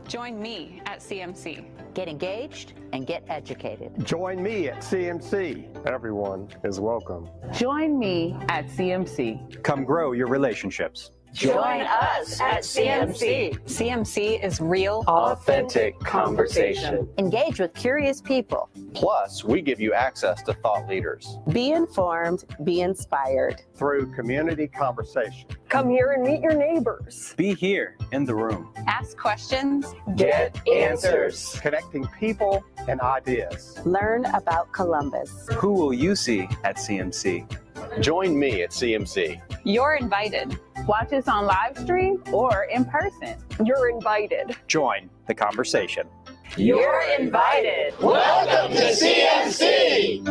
Join me at CMC. Get engaged and get educated. Join me at CMC. Everyone is welcome. Join me at CMC. Come grow your relationships. Join us at CMC. CMC is real, authentic conversation. Engage with curious people. Plus, we give you access to thought leaders. Be informed, be inspired. Through community conversation. Come here and meet your neighbors. Be here in the room. ask questions, Get answers. Connecting people and ideas. Learn about Columbus. Who will you see at CMC? Join me at CMC. You're invited. Watch us on live stream or in person. You're invited. Join the conversation. You're invited. Welcome to CMC.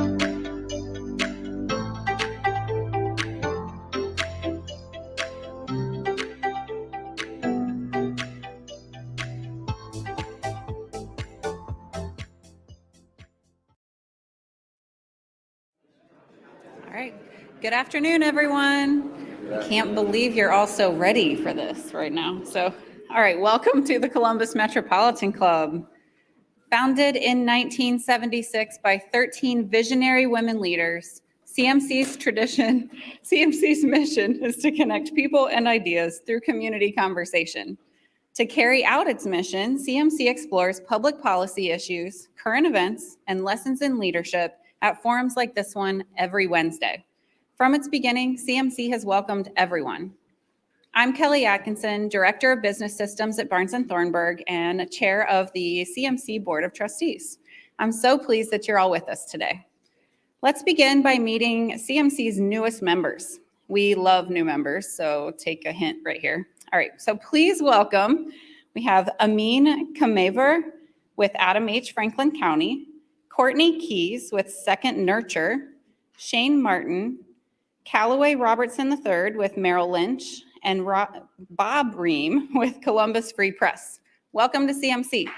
All right. Good afternoon, everyone. Can't believe you're all so ready for this right now. So, all right, welcome to the Columbus Metropolitan Club. Founded in 1976 by 13 visionary women leaders, CMC's mission is to connect people and ideas through community conversation. To carry out its mission, CMC explores public policy issues, current events, and lessons in leadership at forums like this one every Wednesday. From its beginning, CMC has welcomed everyone. I'm Kelly Atkinson, Director of Business Systems at Barnes & Thornburg and Chair of the CMC Board of Trustees. I'm so pleased that you're all with us today. Let's begin by meeting CMC's newest members. We love new members, so take a hint right here. All right, so please welcome, we have Amin Kamever with Adam H. Franklin County, Courtney Keys with Second Nurture, Shane Martin, Callaway Robertson III with Merrill Lynch, and Bob Ream with Columbus Free Press. Welcome to CMC.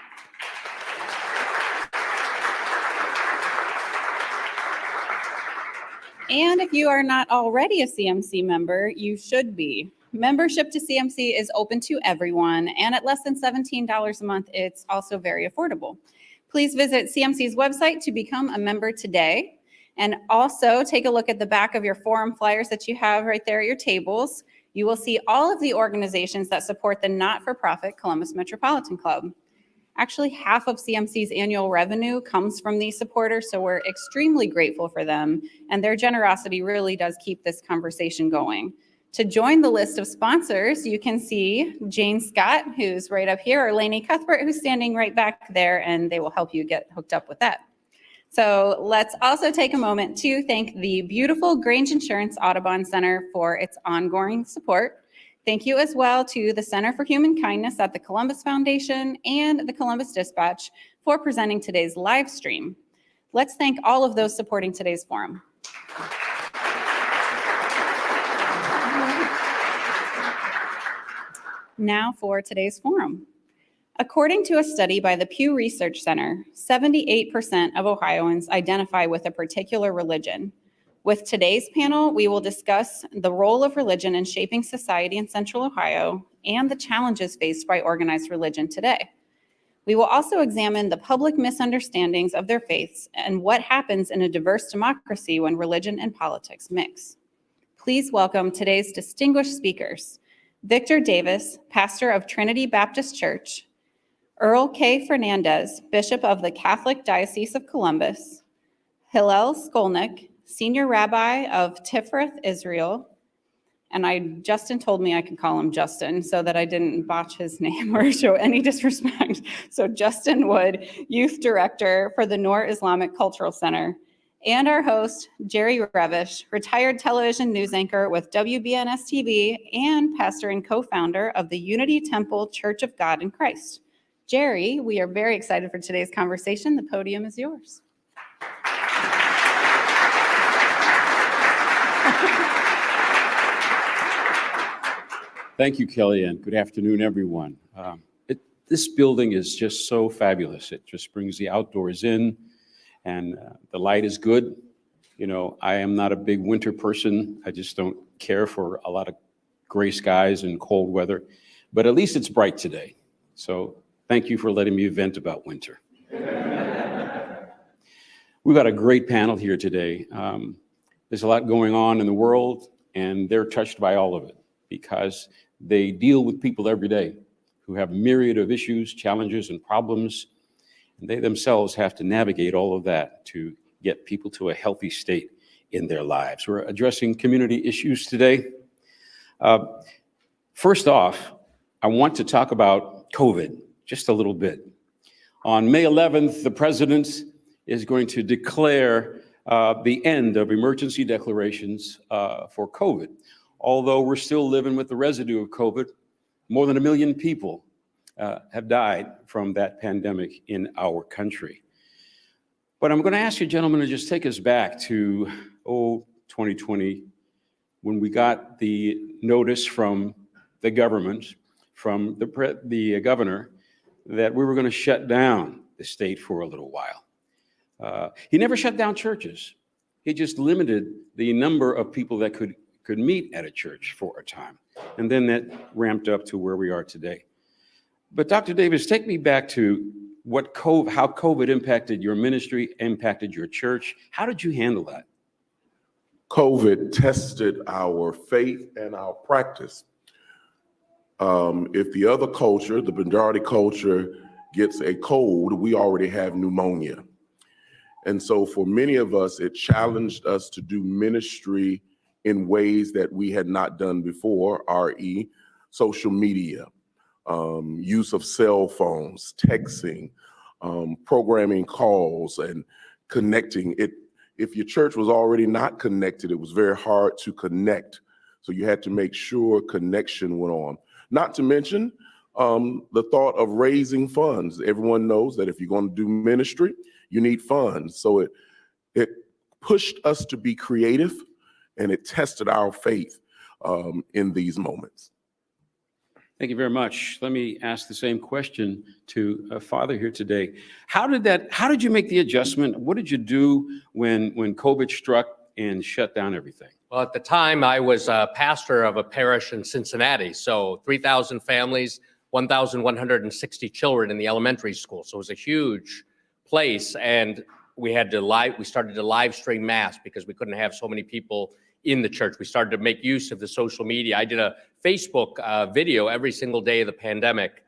And if you are not already a CMC member, you should be. Membership to CMC is open to everyone, and at less than $17 a month, it's also very affordable. Please visit CMC's website to become a member today, and also take a look at the back of your forum flyers that you have right there at your tables. You will see all of the organizations that support the not-for-profit Columbus Metropolitan Club. Actually, half of CMC's annual revenue comes from these supporters, so we're extremely grateful for them, and their generosity really does keep this conversation going. To join the list of sponsors, you can see Jane Scott, who's right up here, or Lainey Cuthbert, who's standing right back there, and they will help you get hooked up with that. So let's also take a moment to thank the beautiful Grange Insurance Audubon Center for its ongoing support. Thank you as well to the Center for Human Kindness at the Columbus Foundation and the Columbus Dispatch for presenting today's live stream. Let's thank all of those supporting today's forum. Now for today's forum. According to a study by the Pew Research Center, 78% of Ohioans identify with a particular religion. With today's panel, we will discuss the role of religion in shaping society in Central Ohio and the challenges faced by organized religion today. We will also examine the public misunderstandings of their faiths and what happens in a diverse democracy when religion and politics mix. Please welcome today's distinguished speakers: Victor Davis, pastor of Trinity Baptist Church; Earl K. Fernandez, Bishop of the Catholic Diocese of Columbus; Hillel Skolnick, Senior Rabbi of Tiferet, Israel. And Justin told me I could call him Justin so that I didn't botch his name or show any disrespect. So Justin Wood, Youth Director for the Noor Islamic Cultural Center. And our host, Jerry Revish, retired television news anchor with WBNS-TV and pastor and co-founder of the Unity Temple Church of God in Christ. Jerry, we are very excited for today's conversation. The podium is yours. Thank you, Kelly, and good afternoon, everyone. This building is just so fabulous. It just brings the outdoors in, and the light is good. You know, I am not a big winter person. I just don't care for a lot of gray skies and cold weather, but at least it's bright today. So thank you for letting me vent about winter. We've got a great panel here today. There's a lot going on in the world, and they're touched by all of it because they deal with people every day who have a myriad of issues, challenges, and problems, and they themselves have to navigate all of that to get people to a healthy state in their lives. We're addressing community issues today. First off, I want to talk about COVID just a little bit. On May 11th, the president is going to declare the end of emergency declarations for COVID. Although we're still living with the residue of COVID, more than 1 million people have died from that pandemic in our country. But I'm going to ask you, gentlemen, to just take us back to 2020, when we got the notice from the government, from the governor, that we were going to shut down the state for a little while. He never shut down churches. He just limited the number of people that could meet at a church for a time. And then that ramped up to where we are today. But Dr. Davis, take me back to how COVID impacted your ministry, impacted your church. How did you handle that? COVID tested our faith and our practice. If the other culture, the majority culture, gets a cold, we already have pneumonia. And so for many of us, it challenged us to do ministry in ways that we had not done before, re social media, use of cell phones, texting, programming calls, and connecting. If your church was already not connected, it was very hard to connect. So you had to make sure connection went on. Not to mention the thought of raising funds. Everyone knows that if you're going to do ministry, you need funds. So it pushed us to be creative, and it tested our faith in these moments. Thank you very much. Let me ask the same question to Father here today. How did you make the adjustment? What did you do when COVID struck and shut down everything? Well, at the time, I was a pastor of a parish in Cincinnati. So 3,000 families, 1,160 children in the elementary school. So it was a huge place. And we started to live stream mass because we couldn't have so many people in the church. We started to make use of the social media. I did a Facebook video every single day of the pandemic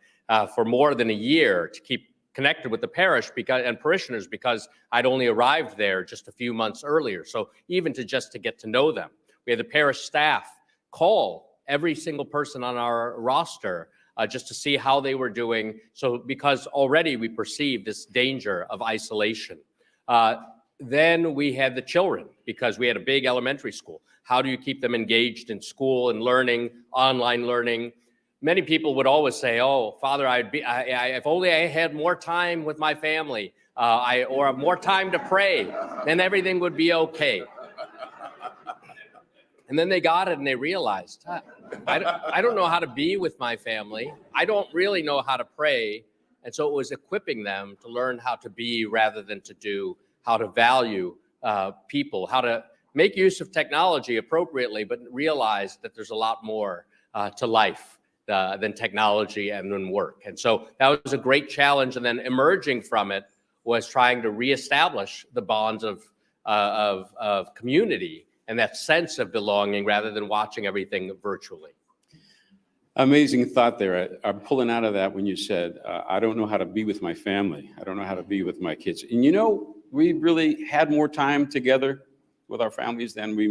for more than a year to keep connected with the parish and parishioners, because I'd only arrived there just a few months earlier. So even to get to know them. We had the parish staff call every single person on our roster just to see how they were doing. So because already we perceived this danger of isolation. Then we had the children, because we had a big elementary school. How do you keep them engaged in school and learning, online learning? Many people would always say, "Oh, Father, if only I had more time with my family, or more time to pray, then everything would be okay." And then they got it and they realized, I don't know how to be with my family. I don't really know how to pray. And so it was equipping them to learn how to be rather than to do, how to value people, how to make use of technology appropriately, but realize that there's a lot more to life than technology and than work. And so that was a great challenge. And then emerging from it was trying to reestablish the bonds of community and that sense of belonging rather than watching everything virtually. Amazing thought there. I'm pulling out of that when you said, I don't know how to be with my family. I don't know how to be with my kids. And we really had more time together with our families than we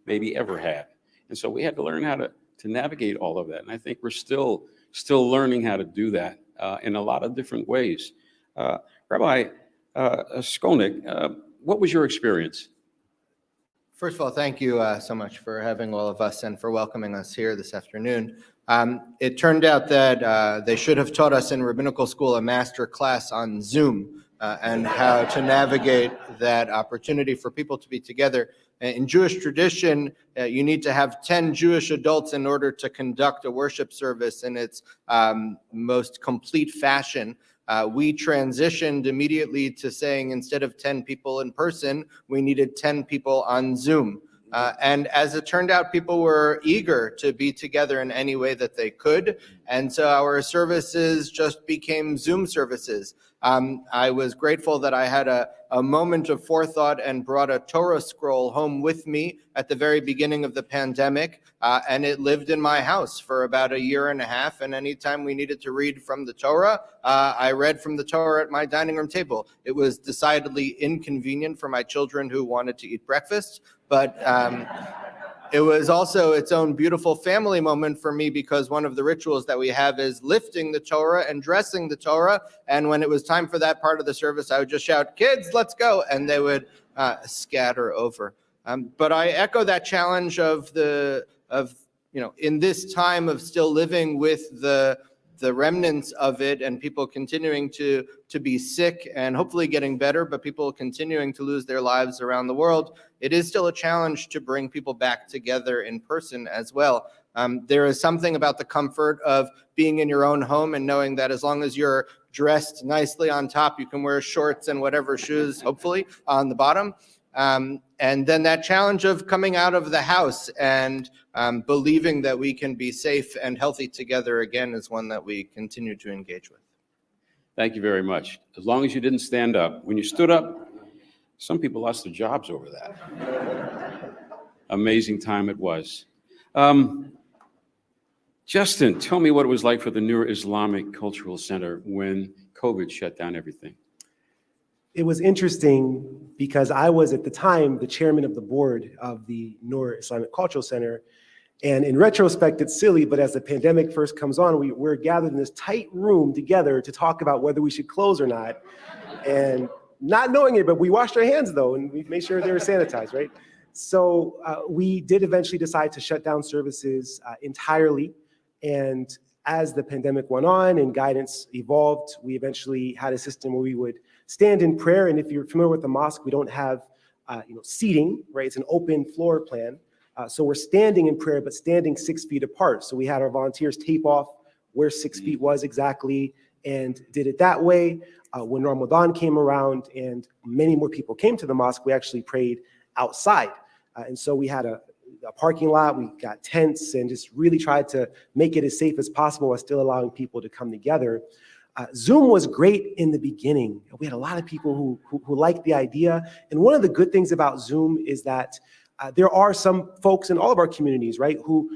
maybe ever had. And so we had to learn how to navigate all of that. And I think we're still learning how to do that in a lot of different ways. Rabbi Skolnick, what was your experience? First of all, thank you so much for having all of us and for welcoming us here this afternoon. It turned out that they should have taught us in rabbinical school a master class on Zoom and how to navigate that opportunity for people to be together. In Jewish tradition, you need to have 10 Jewish adults in order to conduct a worship service in its most complete fashion. We transitioned immediately to saying instead of 10 people in person, we needed 10 people on Zoom. And as it turned out, people were eager to be together in any way that they could. And so our services just became Zoom services. I was grateful that I had a moment of forethought and brought a Torah scroll home with me at the very beginning of the pandemic. And it lived in my house for about a year and a half. And anytime we needed to read from the Torah, I read from the Torah at my dining room table. It was decidedly inconvenient for my children who wanted to eat breakfast, but it was also its own beautiful family moment for me, because one of the rituals that we have is lifting the Torah and dressing the Torah. And when it was time for that part of the service, I would just shout, "Kids, let's go." And they would scatter over. But I echo that challenge of in this time of still living with the remnants of it and people continuing to be sick and hopefully getting better, but people continuing to lose their lives around the world, it is still a challenge to bring people back together in person as well. There is something about the comfort of being in your own home and knowing that as long as you're dressed nicely on top, you can wear shorts and whatever shoes, hopefully, on the bottom. And then that challenge of coming out of the house and believing that we can be safe and healthy together again is one that we continue to engage with. Thank you very much. As long as you didn't stand up. When you stood up, some people lost their jobs over that. Amazing time it was. Justin, tell me what it was like for the Noor Islamic Cultural Center when COVID shut down everything. It was interesting because I was at the time the chairman of the board of the Noor Islamic Cultural Center. And in retrospect, it's silly, but as the pandemic first comes on, we're gathered in this tight room together to talk about whether we should close or not. And not knowing it, but we washed our hands though, and we made sure they were sanitized, right? So we did eventually decide to shut down services entirely. And as the pandemic went on and guidance evolved, we eventually had a system where we would stand in prayer. And if you're familiar with the mosque, we don't have seating, right? It's an open floor plan. So we're standing in prayer, but standing 6 feet apart. So we had our volunteers tape off where 6 feet was exactly and did it that way. When Ramadan came around and many more people came to the mosque, we actually prayed outside. And so we had a parking lot, we got tents and just really tried to make it as safe as possible while still allowing people to come together. Zoom was great in the beginning. We had a lot of people who liked the idea. And one of the good things about Zoom is that there are some folks in all of our communities, right, who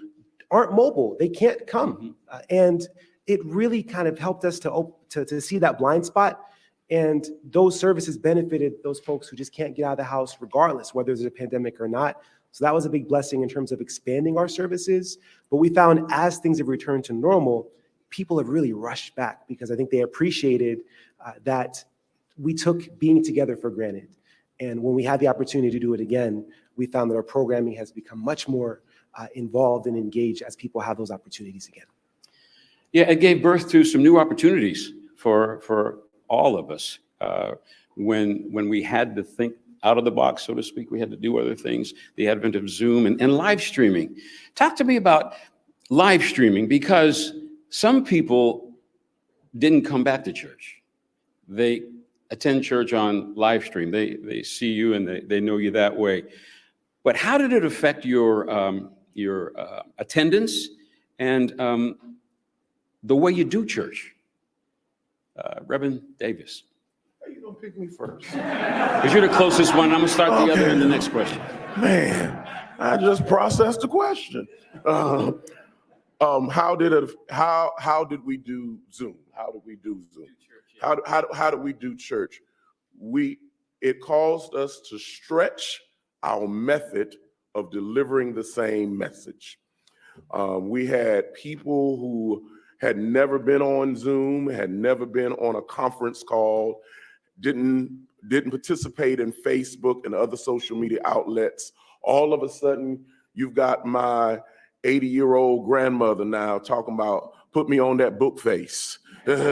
aren't mobile. They can't come. And it really kind of helped us to see that blind spot. And those services benefited those folks who just can't get out of the house regardless, whether there's a pandemic or not. So that was a big blessing in terms of expanding our services. But we found as things have returned to normal, people have really rushed back because I think they appreciated that we took being together for granted. And when we had the opportunity to do it again, we found that our programming has become much more involved and engaged as people have those opportunities again. Yeah, it gave birth to some new opportunities for all of us. When we had to think out of the box, so to speak, we had to do other things, the advent of Zoom and live streaming. Talk to me about live streaming, because some people didn't come back to church. They attend church on live stream. They see you and they know you that way. But how did it affect your attendance and the way you do church? Reverend Davis. You don't pick me first. Because you're the closest one. I'm gonna start the other in the next question. Man, I just processed the question. How did we do Zoom? How did we do Zoom? How did we do church? It caused us to stretch our method of delivering the same message. We had people who had never been on Zoom, had never been on a conference call, didn't participate in Facebook and other social media outlets. All of a sudden, you've got my 80-year-old grandmother now talking about, put me on that book face. And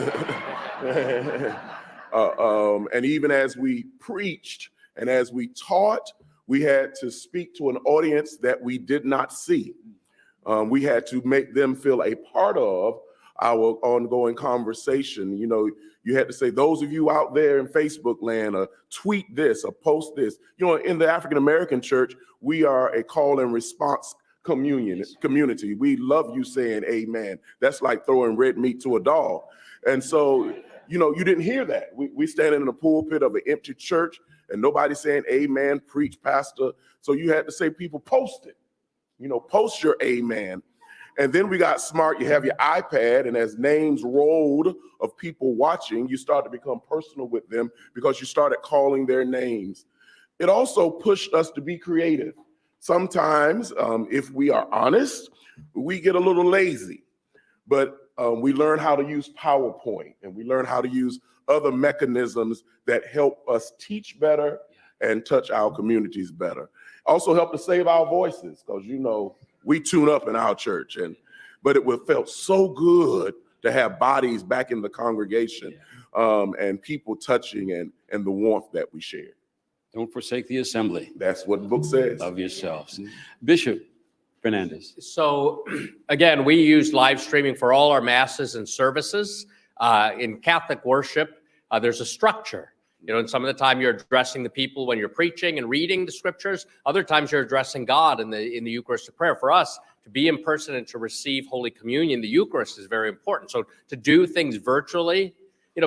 even as we preached and as we taught, we had to speak to an audience that we did not see. We had to make them feel a part of our ongoing conversation. You know, you had to say, those of you out there in Facebook land, tweet this or post this. You know, in the African American church, we are a call and response community. We love you saying amen. That's like throwing red meat to a dog. And so, you know, you didn't hear that. We standing in the pulpit of an empty church and nobody saying amen, preach, pastor. So you had to say, people, post it. You know, post your amen. And then we got smart. You have your iPad, and as names rolled of people watching, you start to become personal with them because you started calling their names. It also pushed us to be creative. Sometimes, if we are honest, we get a little lazy, but we learn how to use PowerPoint, and we learn how to use other mechanisms that help us teach better and touch our communities better. Also help to save our voices, because, you know, we tune up in our church, but it felt so good to have bodies back in the congregation, and people touching and the warmth that we share. Don't forsake the assembly. That's what the book says. Love yourselves. Bishop Fernandez. So again, we use live streaming for all our masses and services. In Catholic worship, there's a structure. You know, and some of the time you're addressing the people when you're preaching and reading the scriptures. Other times you're addressing God in the Eucharistic prayer. For us, to be in person and to receive Holy Communion, the Eucharist is very important. So to do things virtually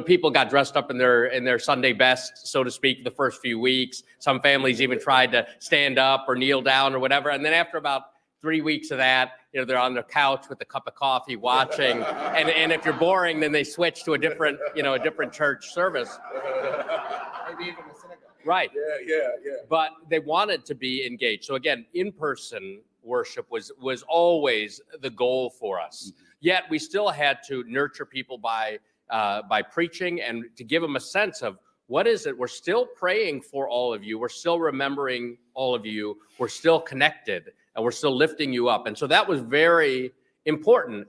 people got dressed up in their Sunday best, so to speak, the first few weeks. Some families even tried to stand up or kneel down or whatever. And then after about 3 weeks of that, they're on their couch with a cup of coffee watching. And if you're boring, then they switch to a different church service. Maybe even a synagogue. Right. Yeah. But they wanted to be engaged. So again, in-person worship was always the goal for us. Yet we still had to nurture people by preaching and to give them a sense of what is it. We're still praying for all of you. We're still remembering all of you. We're still connected and we're still lifting you up. And so that was very important.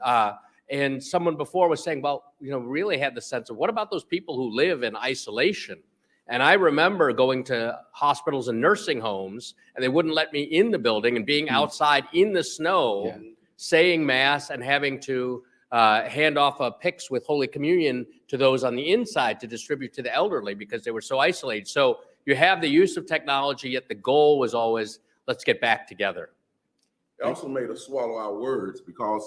And someone before was saying, well, really had the sense of what about those people who live in isolation? And I remember going to hospitals and nursing homes, and they wouldn't let me in the building and being outside in the snow, saying mass and having to hand off a pyx with Holy Communion to those on the inside to distribute to the elderly because they were so isolated. So you have the use of technology, yet the goal was always, let's get back together. It also made us swallow our words because,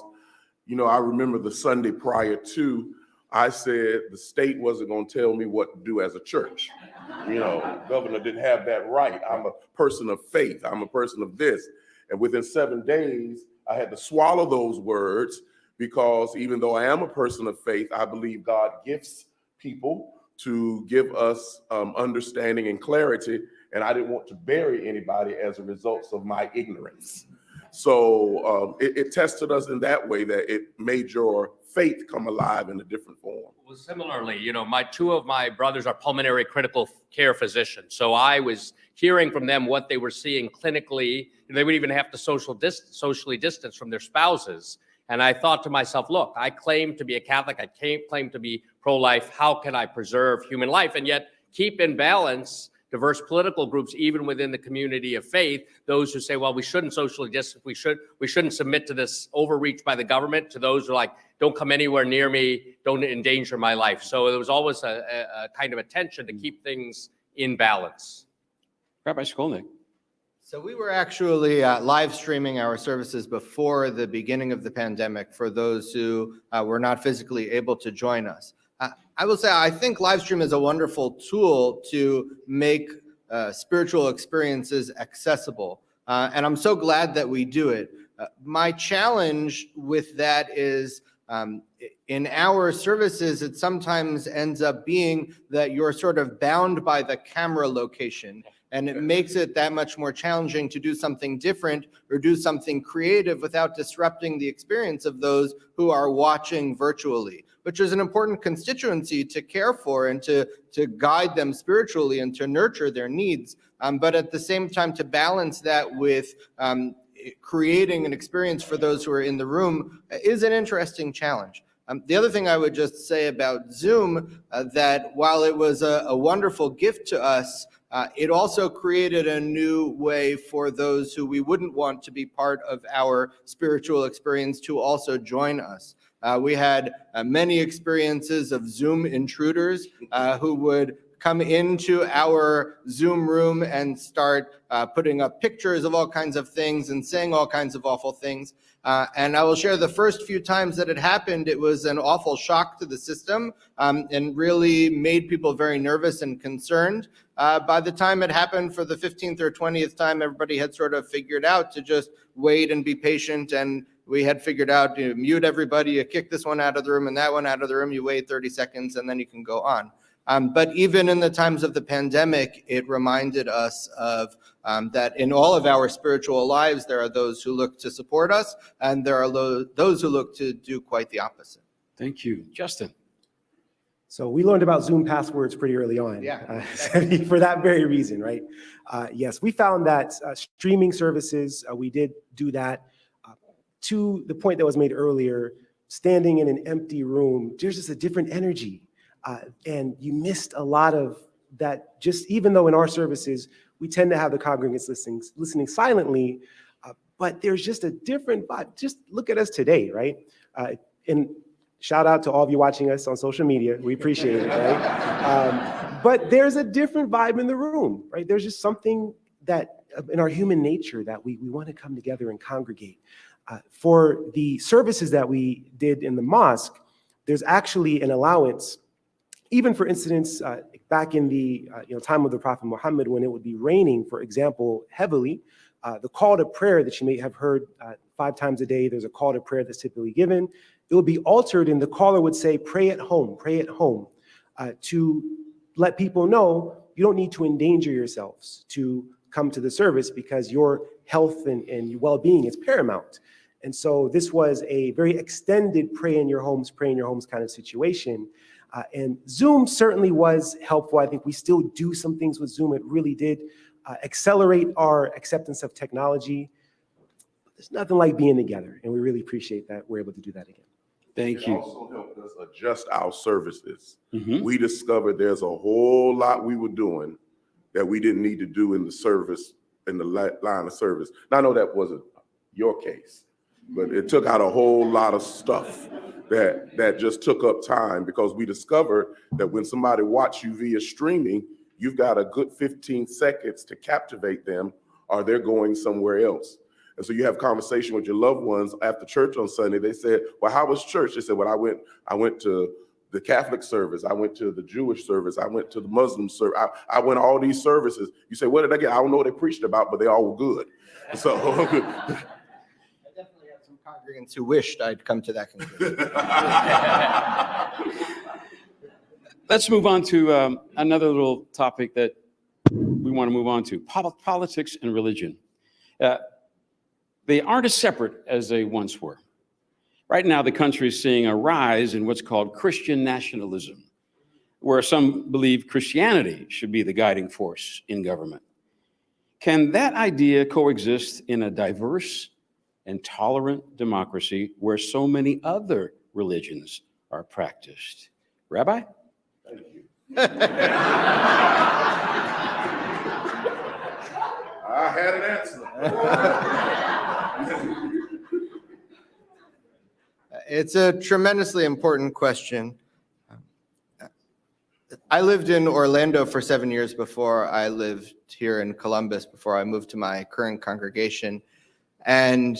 I remember the Sunday prior to, I said the state wasn't going to tell me what to do as a church. Governor didn't have that right. I'm a person of faith. I'm a person of this. And within 7 days, I had to swallow those words because even though I am a person of faith, I believe God gifts people to give us understanding and clarity. And I didn't want to bury anybody as a result of my ignorance. So it tested us in that way, that it made your faith come alive in a different form. Well, similarly, two of my brothers are pulmonary critical care physicians. So I was hearing from them what they were seeing clinically. They would even have to socially distance from their spouses. And I thought to myself, look, I claim to be a Catholic. I claim to be pro-life. How can I preserve human life and yet keep in balance diverse political groups, even within the community of faith, those who say, well, we shouldn't socially distance, we shouldn't submit to this overreach by the government, to those who are like, don't come anywhere near me, don't endanger my life. So there was always a kind of a tension to keep things in balance. Rabbi Skolnick. So we were actually live streaming our services before the beginning of the pandemic for those who were not physically able to join us. I will say, I think live stream is a wonderful tool to make spiritual experiences accessible. And I'm so glad that we do it. My challenge with that is in our services, it sometimes ends up being that you're sort of bound by the camera location. And it makes it that much more challenging to do something different or do something creative without disrupting the experience of those who are watching virtually, which is an important constituency to care for and to guide them spiritually and to nurture their needs. But at the same time, to balance that with creating an experience for those who are in the room is an interesting challenge. The other thing I would just say about Zoom, that while it was a wonderful gift to us, it also created a new way for those who we wouldn't want to be part of our spiritual experience to also join us. We had many experiences of Zoom intruders who would come into our Zoom room and start putting up pictures of all kinds of things and saying all kinds of awful things. And I will share the first few times that it happened, it was an awful shock to the system and really made people very nervous and concerned. By the time it happened for the 15th or 20th time, everybody had sort of figured out to just wait and be patient. And we had figured out, mute everybody, you kick this one out of the room and that one out of the room, you wait 30 seconds and then you can go on. But even in the times of the pandemic, it reminded us of that in all of our spiritual lives, there are those who look to support us, and there are those who look to do quite the opposite. Thank you. Justin. So we learned about Zoom passwords pretty early on. Yeah. For that very reason, right? Yes, we found that streaming services, we did do that. To the point that was made earlier, standing in an empty room, there's just a different energy. And you missed a lot of that, just even though in our services, we tend to have the congregants listening silently, but there's just a different vibe. Just look at us today, right? And shout out to all of you watching us on social media. We appreciate it, right? But there's a different vibe in the room, right? There's just something that in our human nature that we want to come together and congregate. For the services that we did in the mosque, there's actually an allowance even for instance, back in the time of the Prophet Muhammad, when it would be raining, for example, heavily, the call to prayer that you may have heard 5 times a day, there's a call to prayer that's typically given. It would be altered, and the caller would say, pray at home, to let people know you don't need to endanger yourselves to come to the service because your health and your well-being is paramount. And so this was a very extended pray in your homes kind of situation. And Zoom certainly was helpful. I think we still do some things with Zoom. It really did accelerate our acceptance of technology. There's nothing like being together, and we really appreciate that we're able to do that again. Thank It you. also helped us adjust our services. We discovered there's a whole lot we were doing that we didn't need to do in the service, in the line of service. Now, I know that wasn't your case, but it took out a whole lot of stuff that just took up time, because we discovered that when somebody watch you via streaming, you've got a good 15 seconds to captivate them, or they're going somewhere else. And so you have conversation with your loved ones after church on Sunday. They said, well, how was church? They said, well, I went to the Catholic service. I went to the Jewish service. I went to the Muslim service. I went to all these services. You say, what did I get? I don't know what they preached about, but they all were good. So I definitely have some congregants who wished I'd come to that conclusion. Let's move on to another little topic that we want to move on to, politics and religion. They aren't as separate as they once were. Right now, the country is seeing a rise in what's called Christian nationalism, where some believe Christianity should be the guiding force in government. Can that idea coexist in a diverse and tolerant democracy where so many other religions are practiced? Rabbi? thank you. I had an answer. It's a tremendously important question. I lived in Orlando for 7 years before I lived here in Columbus, before I moved to my current congregation. And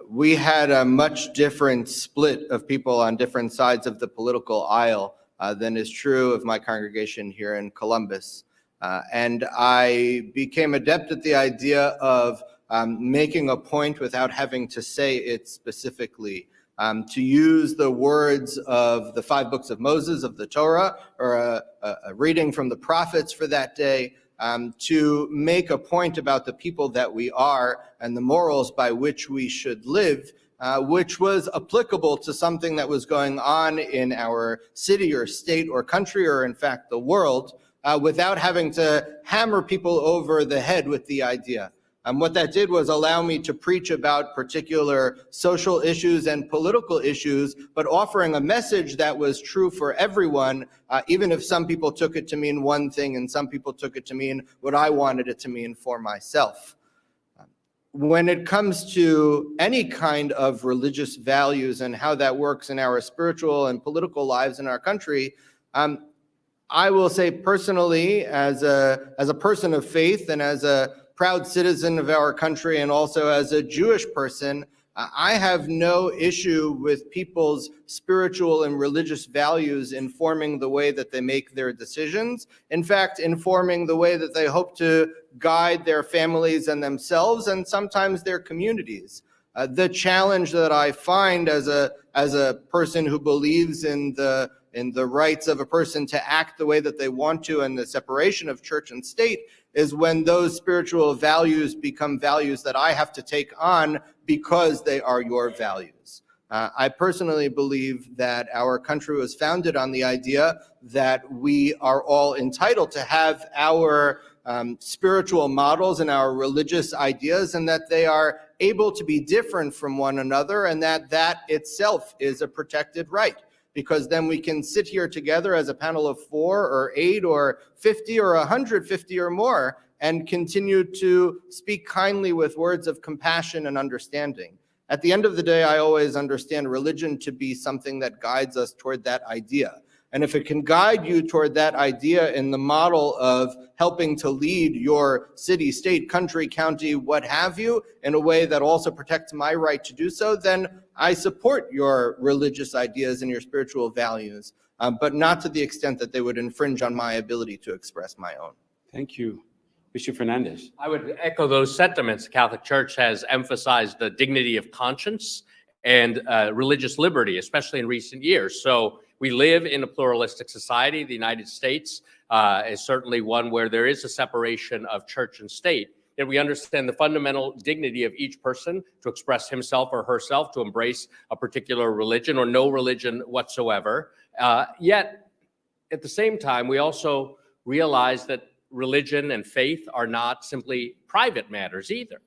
we had a much different split of people on different sides of the political aisle than is true of my congregation here in Columbus. And I became adept at the idea of making a point without having to say it specifically. To use the words of the 5 books of Moses, of the Torah, or a reading from the prophets for that day, to make a point about the people that we are and the morals by which we should live, which was applicable to something that was going on in our city or state or country, or in fact the world, without having to hammer people over the head with the idea. What that did was allow me to preach about particular social issues and political issues, but offering a message that was true for everyone, even if some people took it to mean one thing and some people took it to mean what I wanted it to mean for myself. When it comes to any kind of religious values and how that works in our spiritual and political lives in our country, I will say personally, as a person of faith and as a proud citizen of our country, and also as a Jewish person, I have no issue with people's spiritual and religious values informing the way that they make their decisions. In fact, informing the way that they hope to guide their families and themselves, and sometimes their communities. The challenge that I find as a person who believes in the rights of a person to act the way that they want to, and the separation of church and state, is when those spiritual values become values that I have to take on because they are your values. I personally believe that our country was founded on the idea that we are all entitled to have our spiritual models and our religious ideas, and that they are able to be different from one another, and that itself is a protected right. Because then we can sit here together as a panel of 4 or 8 or 50 or 150 or more and continue to speak kindly with words of compassion and understanding. At the end of the day, I always understand religion to be something that guides us toward that idea. And if it can guide you toward that idea in the model of helping to lead your city, state, country, county, what have you, in a way that also protects my right to do so, then I support your religious ideas and your spiritual values. but not to the extent that they would infringe on my ability to express my own. Thank you. Bishop Fernandez. I would echo those sentiments. The Catholic Church has emphasized the dignity of conscience and religious liberty, especially in recent years. So we live in a pluralistic society. The United States is certainly one where there is a separation of church and state. Yet we understand the fundamental dignity of each person to express himself or herself, to embrace a particular religion or no religion whatsoever. Yet, at the same time, we also realize that religion and faith are not simply private matters either.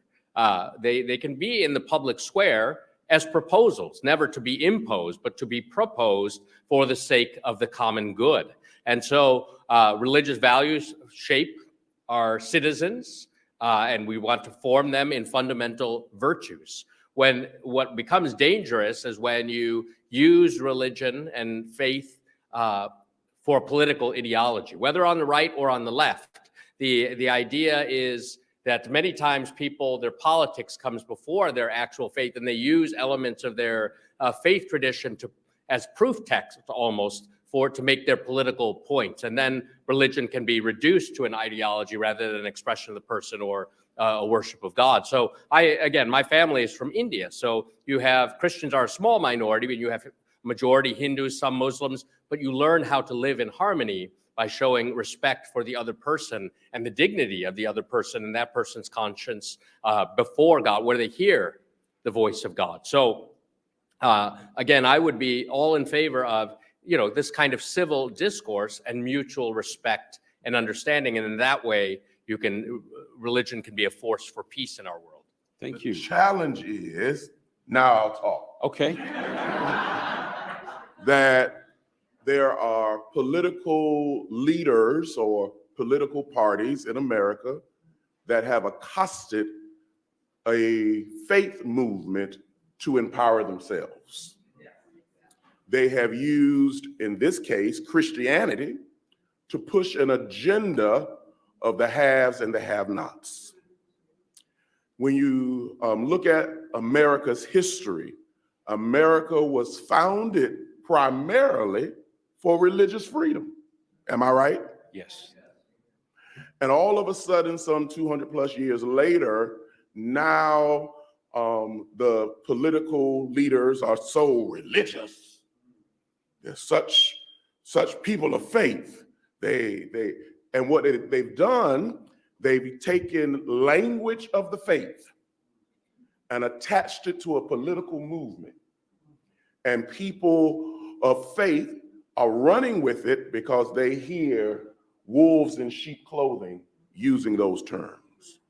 They can be in the public square as proposals, never to be imposed, but to be proposed for the sake of the common good. And so religious values shape our citizens, and we want to form them in fundamental virtues. When what becomes dangerous is when you use religion and faith for political ideology, whether on the right or on the left. The idea is that many times people, their politics comes before their actual faith, and they use elements of their faith tradition as proof text almost to make their political points. And then religion can be reduced to an ideology rather than an expression of the person or a worship of God. So again, my family is from India. So you have Christians are a small minority, but you have majority Hindus, some Muslims, but you learn how to live in harmony by showing respect for the other person and the dignity of the other person and that person's conscience before God, where they hear the voice of God. So again, I would be all in favor of, this kind of civil discourse and mutual respect and understanding. And in that way, religion can be a force for peace in our world. Thank you. The challenge is, now I'll talk. Okay. That there are political leaders or political parties in America that have accosted a faith movement to empower themselves. They have used, in this case, Christianity to push an agenda of the haves and the have-nots. When you look at America's history, America was founded primarily for religious freedom. Am I right? Yes. And all of a sudden, some 200 plus years later, now the political leaders are so religious. They're such people of faith. And what they've done, they've taken language of the faith and attached it to a political movement. And people of faith are running with it because they hear wolves in sheep clothing using those terms.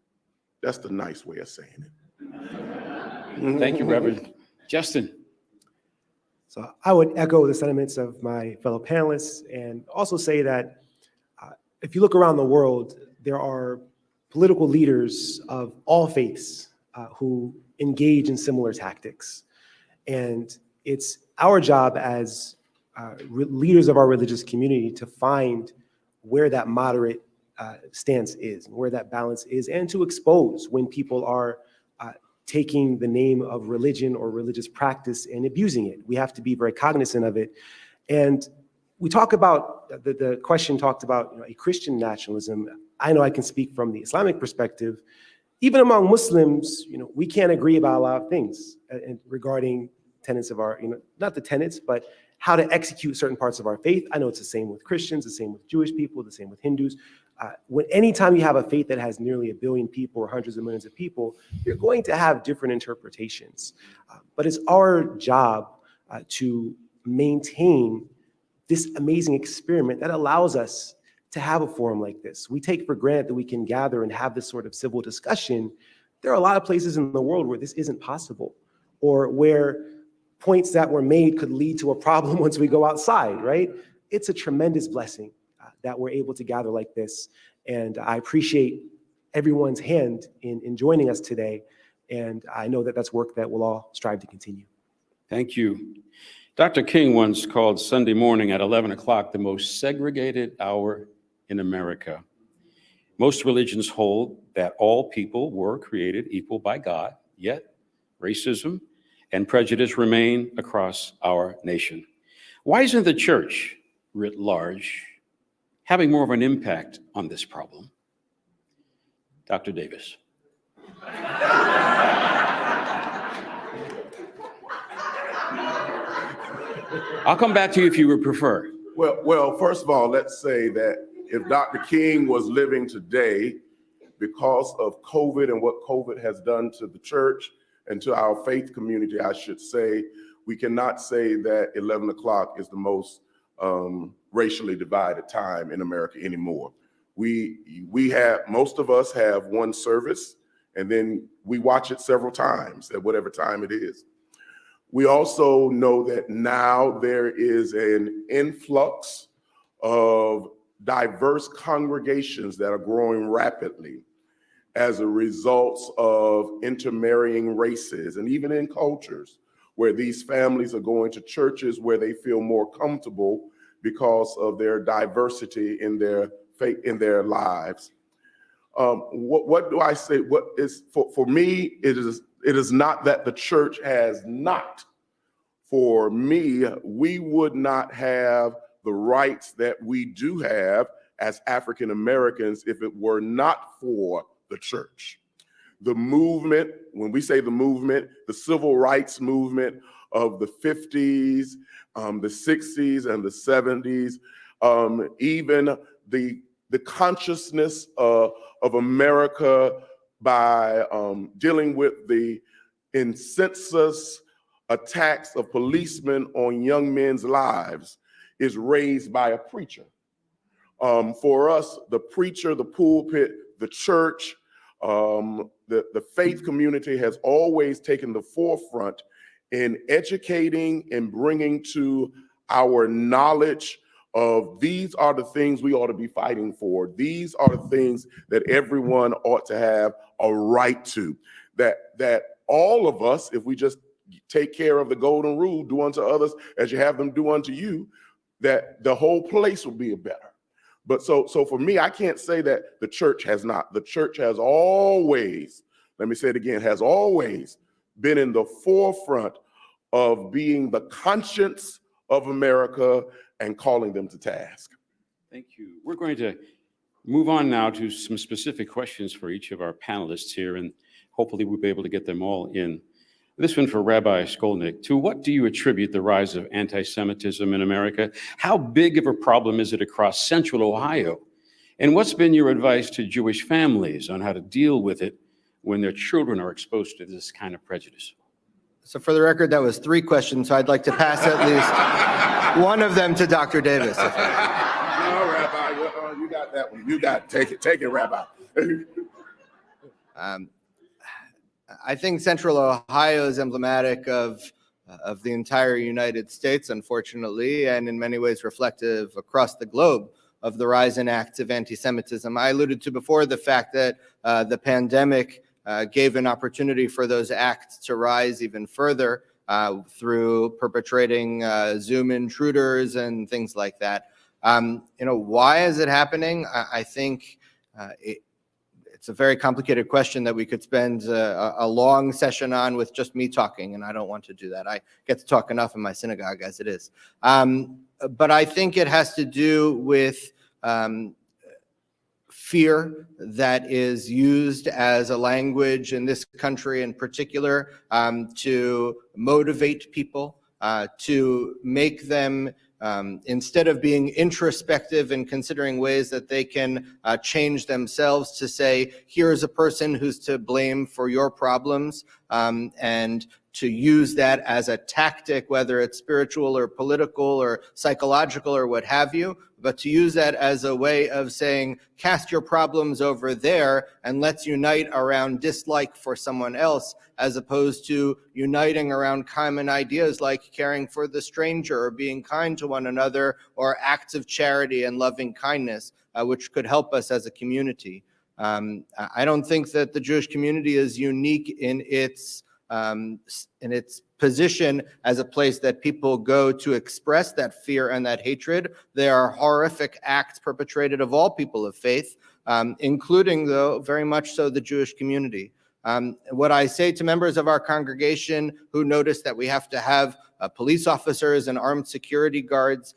That's the nice way of saying it. Thank you, Reverend. Justin. So I would echo the sentiments of my fellow panelists and also say that if you look around the world, there are political leaders of all faiths who engage in similar tactics. And it's our job as leaders of our religious community to find where that moderate stance is, where that balance is, and to expose when people are taking the name of religion or religious practice and abusing it. We have to be very cognizant of it. And we talk about, the question talked about a Christian nationalism. I know I can speak from the Islamic perspective. Even among Muslims, we can't agree about a lot of things regarding tenets of our, not the tenets, but how to execute certain parts of our faith. I know it's the same with Christians, the same with Jewish people, the same with Hindus. Anytime you have a faith that has nearly 1 billion people or hundreds of millions of people, you're going to have different interpretations. But it's our job to maintain this amazing experiment that allows us to have a forum like this. We take for granted that we can gather and have this sort of civil discussion. There are a lot of places in the world where this isn't possible, or where points that were made could lead to a problem once we go outside, right? It's a tremendous blessing that we're able to gather like this. And I appreciate everyone's hand in joining us today. And I know that that's work that we'll all strive to continue. Thank you. Dr. King once called Sunday morning at 11 o'clock the most segregated hour in America. Most religions hold that all people were created equal by God, yet racism and prejudice remain across our nation. Why isn't the church writ large having more of an impact on this problem? Dr. Davis. I'll come back to you if you would prefer. Well, first of all, let's say that if Dr. King was living today, because of COVID and what COVID has done to the church and to our faith community, I should say, we cannot say that 11 o'clock is the most racially divided time in America anymore. We have, most of us have one service, and then we watch it several times at whatever time it is. We also know that now there is an influx of diverse congregations that are growing rapidly as a result of intermarrying races and even in cultures where these families are going to churches where they feel more comfortable because of their diversity in their faith, in their lives. What do I say? What is for me? It is not that the church has not. For me, we would not have the rights that we do have as African Americans if it were not for the church. The movement, when we say the movement, the civil rights movement of the 50s, the 60s, and the 70s, even the consciousness of America by dealing with the incensous attacks of policemen on young men's lives is raised by a preacher. For us, the preacher, the pulpit, the church, the faith community has always taken the forefront in educating and bringing to our knowledge of these are the things we ought to be fighting for. These are the things that everyone ought to have a right to. That all of us, if we just take care of the golden rule, do unto others as you have them do unto you, that the whole place will be better. But so for me, I can't say that the church has not. The church has always, let me say it again, has always been in the forefront of being the conscience of America and calling them to task. Thank you. We're going to move on now to some specific questions for each of our panelists here, and hopefully we'll be able to get them all in. This one for Rabbi Skolnick. To what do you attribute the rise of anti-Semitism in America? How big of a problem is it across central Ohio? And what's been your advice to Jewish families on how to deal with it when their children are exposed to this kind of prejudice? So for the record, that was 3 questions, so I'd like to pass at least one of them to Dr. Davis. No, Rabbi, you got that one. You got it. Take it, Rabbi. I think Central Ohio is emblematic of the entire United States, unfortunately, and in many ways reflective across the globe of the rise in acts of anti-Semitism. I alluded to before the fact that the pandemic gave an opportunity for those acts to rise even further through perpetrating Zoom intruders and things like that. Why is it happening? I think it's a very complicated question that we could spend a long session on with just me talking, and I don't want to do that. I get to talk enough in my synagogue as it is. But I think it has to do with fear that is used as a language in this country in particular to motivate people, to make them instead of being introspective and considering ways that they can change themselves, to say, here's a person who's to blame for your problems, and to use that as a tactic, whether it's spiritual or political or psychological or what have you, but to use that as a way of saying, cast your problems over there and let's unite around dislike for someone else, as opposed to uniting around common ideas like caring for the stranger or being kind to one another, or acts of charity and loving kindness, which could help us as a community. I don't think that the Jewish community is unique in its position as a place that people go to express that fear and that hatred. There are horrific acts perpetrated of all people of faith, including, though, very much so the Jewish community. What I say to members of our congregation who notice that we have to have police officers and armed security guards,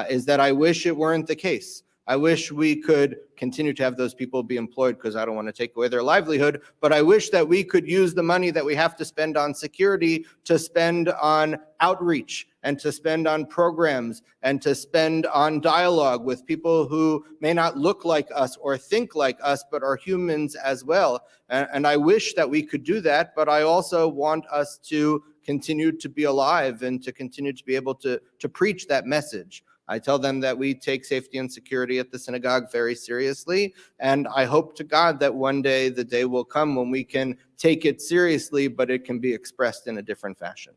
is that I wish it weren't the case. I wish we could continue to have those people be employed because I don't want to take away their livelihood, but I wish that we could use the money that we have to spend on security to spend on outreach and to spend on programs and to spend on dialogue with people who may not look like us or think like us, but are humans as well. And I wish that we could do that, but I also want us to continue to be alive and to continue to be able to preach that message. I tell them that we take safety and security at the synagogue very seriously, and I hope to God that one day the day will come when we can take it seriously, but it can be expressed in a different fashion.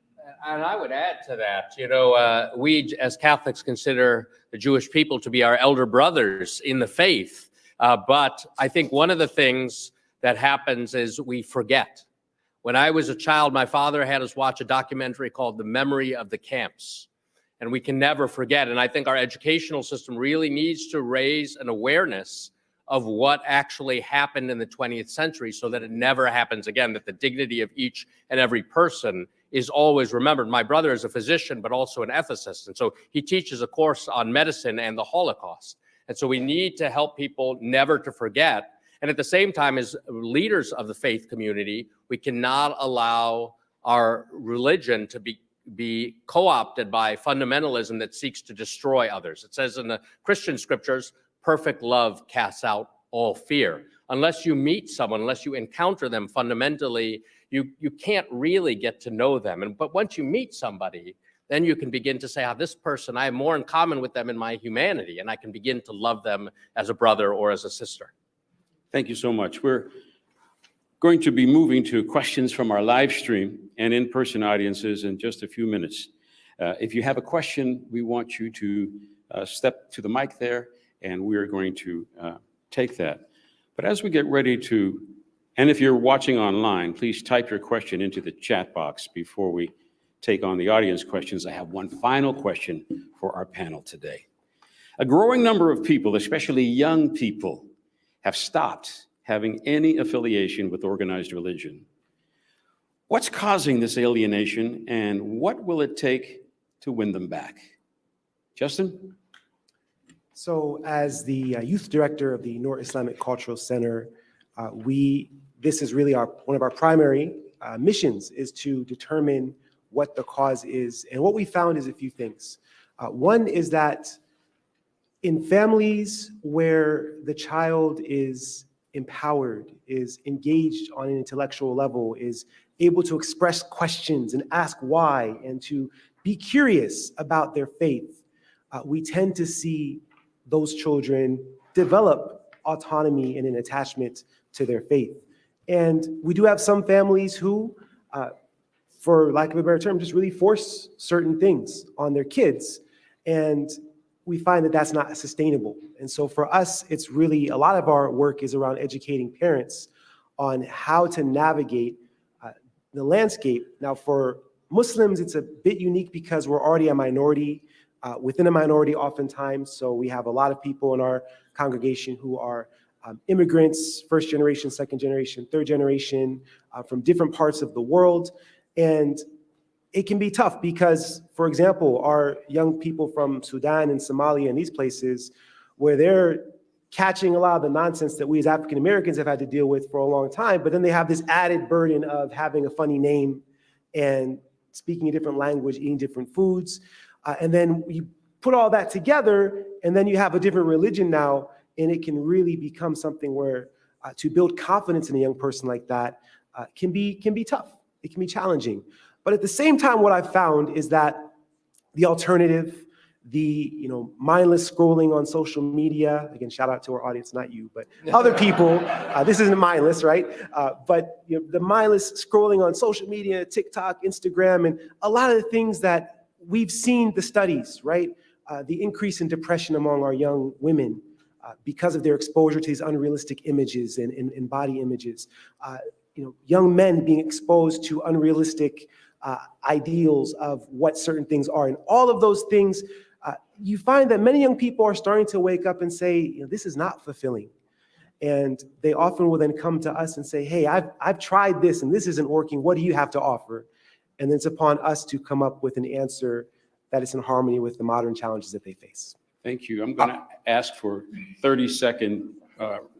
And I would add to that, we as Catholics consider the Jewish people to be our elder brothers in the faith. But I think one of the things that happens is we forget. When I was a child, my father had us watch a documentary called The Memory of the Camps. And we can never forget. And I think our educational system really needs to raise an awareness of what actually happened in the 20th century so that it never happens again, that the dignity of each and every person is always remembered. My brother is a physician, but also an ethicist. And so he teaches a course on medicine and the Holocaust. And so we need to help people never to forget. And at the same time, as leaders of the faith community, we cannot allow our religion to be co-opted by fundamentalism that seeks to destroy others. It says in the Christian scriptures, perfect love casts out all fear. Unless you meet someone, unless you encounter them fundamentally, you can't really get to know them. But once you meet somebody, then you can begin to say, this person, I have more in common with them in my humanity, and I can begin to love them as a brother or as a sister. Thank you so much. We're going to be moving to questions from our live stream and in-person audiences in just a few minutes. If you have a question, we want you to step to the mic there, and we're going to take that. But as we get ready to, and if you're watching online, please type your question into the chat box before we take on the audience questions. I have one final question for our panel today. A growing number of people, especially young people, have stopped having any affiliation with organized religion. What's causing this alienation, and what will it take to win them back? Justin? So as the youth director of the Noor Islamic Cultural Center, this is really one of our primary missions, is to determine what the cause is. And what we found is a few things. One is that in families where the child is empowered, is engaged on an intellectual level, is able to express questions and ask why, and to be curious about their faith, we tend to see those children develop autonomy and an attachment to their faith. And we do have some families who, for lack of a better term, just really force certain things on their kids. And we find that that's not sustainable. And so for us, it's really, a lot of our work is around educating parents on how to navigate the landscape. Now, for Muslims, it's a bit unique because we're already a minority within a minority oftentimes. So we have a lot of people in our congregation who are immigrants, first generation, second generation, third generation, from different parts of the world. And it can be tough because, for example, our young people from Sudan and Somalia and these places, where they're catching a lot of the nonsense that we as African Americans have had to deal with for a long time, but then they have this added burden of having a funny name and speaking a different language, eating different foods. And then you put all that together, and then you have a different religion now, and it can really become something where to build confidence in a young person like that can be tough. It can be challenging. But at the same time, what I've found is that the alternative, the mindless scrolling on social media, again, shout out to our audience, not you, but other people, this isn't mindless, right? But the mindless scrolling on social media, TikTok, Instagram, and a lot of the things that we've seen the studies, right? The increase in depression among our young women because of their exposure to these unrealistic images and body images. Young men being exposed to unrealistic ideals of what certain things are. And all of those things, you find that many young people are starting to wake up and say, this is not fulfilling. And they often will then come to us and say, hey, I've tried this and this isn't working. What do you have to offer? And then it's upon us to come up with an answer that it's in harmony with the modern challenges that they face. Thank you. I'm going to ask for 30-second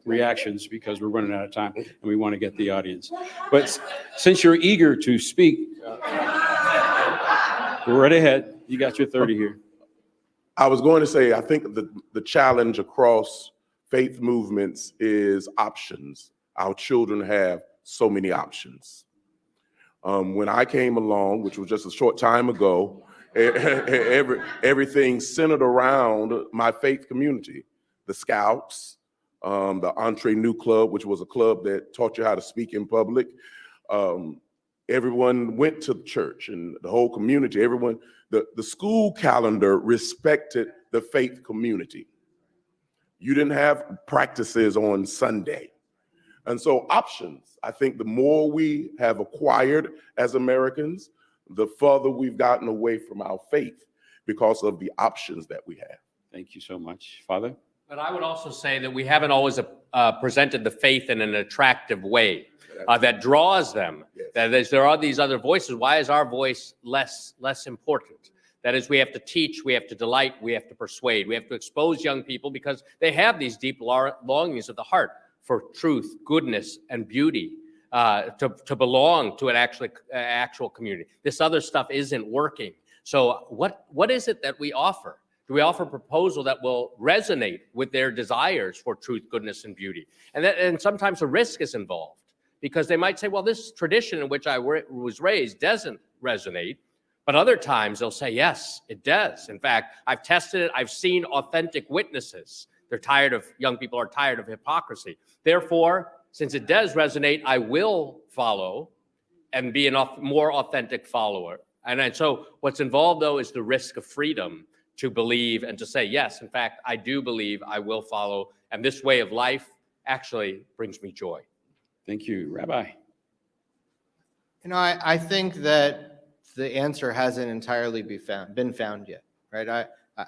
reactions because we're running out of time and we want to get the audience. But since you're eager to speak, go right ahead. You got your 30 here. I was going to say, I think the challenge across faith movements is options. Our children have so many options. When I came along, which was just a short time ago, everything centered around my faith community, the Scouts, the Entre Nous Club, which was a club that taught you how to speak in public. Everyone went to the church, and the whole community, everyone, the school calendar respected the faith community. You didn't have practices on Sunday. And so options, I think the more we have acquired as Americans, the further we've gotten away from our faith because of the options that we have. Thank you so much. Father? But I would also say that we haven't always presented the faith in an attractive way that draws them. Yes. That is, there are these other voices. Why is our voice less important? That is, we have to teach, we have to delight, we have to persuade, we have to expose young people because they have these deep longings of the heart for truth, goodness, and beauty, to belong to an actual community. This other stuff isn't working. So what is it that we offer? Do we offer a proposal that will resonate with their desires for truth, goodness, and beauty? And sometimes a risk is involved because they might say, well, this tradition in which I was raised doesn't resonate. But other times they'll say, yes, it does. In fact, I've tested it. I've seen authentic witnesses. Young people are tired of hypocrisy. Therefore, since it does resonate, I will follow and be a more authentic follower. And so what's involved, though, is the risk of freedom to believe and to say, yes, in fact, I do believe, I will follow. And this way of life actually brings me joy. Thank you. Rabbi? I think that the answer hasn't entirely been found yet, right?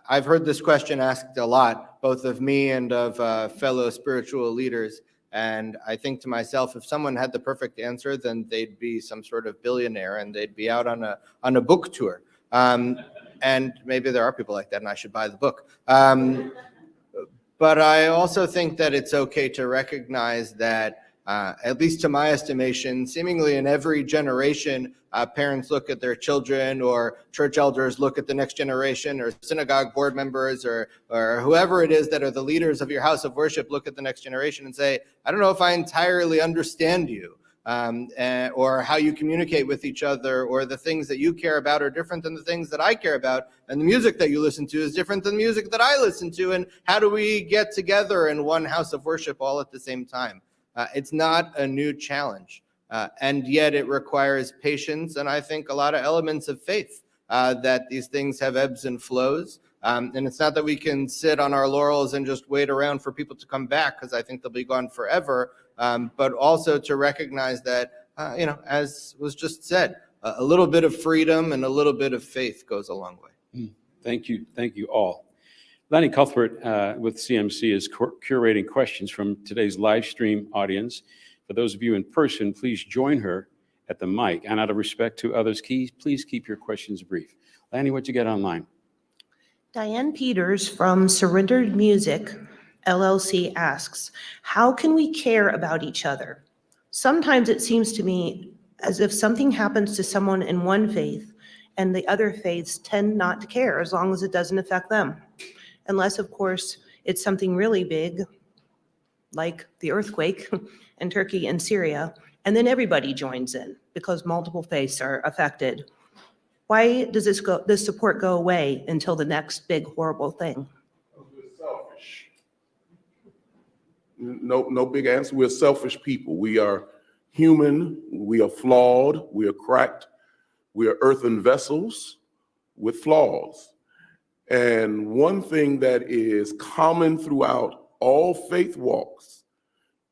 I've heard this question asked a lot, both of me and of fellow spiritual leaders. And I think to myself, if someone had the perfect answer, then they'd be some sort of billionaire and they'd be out on a book tour. And maybe there are people like that and I should buy the book. But I also think that it's okay to recognize that, at least to my estimation, seemingly in every generation, parents look at their children, or church elders look at the next generation, or synagogue board members, or whoever it is that are the leaders of your house of worship look at the next generation and say, I don't know if I entirely understand you, or how you communicate with each other, or the things that you care about are different than the things that I care about, and the music that you listen to is different than the music that I listen to, and how do we get together in one house of worship all at the same time? It's not a new challenge. And yet it requires patience and I think a lot of elements of faith, that these things have ebbs and flows. And it's not that we can sit on our laurels and just wait around for people to come back, because I think they'll be gone forever, but also to recognize that, as was just said, a little bit of freedom and a little bit of faith goes a long way. Thank you. Thank you all. Lanny Cuthbert with CMC is curating questions from today's live stream audience. For those of you in person, please join her at the mic. And out of respect to others, please keep your questions brief. Lanny, what'd you get online? Diane Peters from Surrendered Music, LLC asks, how can we care about each other? Sometimes it seems to me as if something happens to someone in one faith and the other faiths tend not to care as long as it doesn't affect them. Unless, of course, it's something really big, like the earthquake in Turkey and Syria, and then everybody joins in because multiple faiths are affected. Why does this support go away until the next big horrible thing? We're selfish. No big answer. We're selfish people. We are human. We are flawed. We are cracked. We are earthen vessels with flaws. And one thing that is common throughout all faith walks